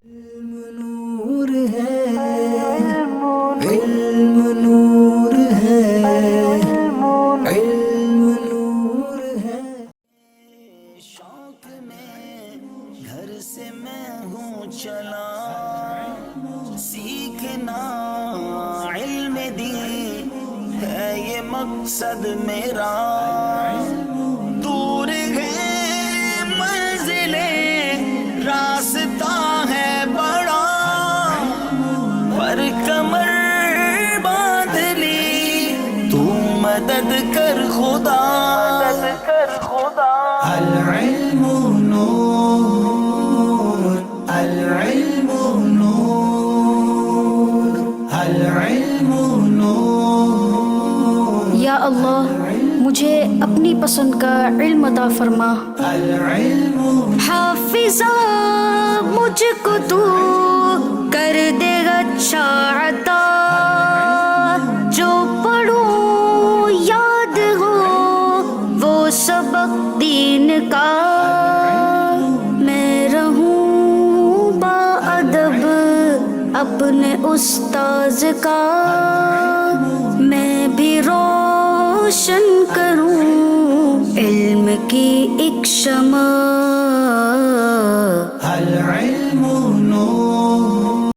نور ہے، علم نور ہے، علم نور ہے۔ شوق میں گھر سے میں ہوں چلا، سیکھنا علم دین ہے یہ مقصد میرا۔ دور ہے منزلیں، راستہ ہے بڑا، پر کمر باندھ لی تو مدد کر خدا۔ العلم نور، العلم نور، العلم نور۔ یا اللہ مجھے اپنی پسند کا علم عطا فرما۔ العلم حافظہ مجھ کو تو کر دے اچھا عطا، جو پڑھوں یاد ہو وہ سبق دین کا، میں رہوں با ادب اپنے استاذ کا، میں بھی روشن کروں علم کی ایک شمع۔ العلم نور۔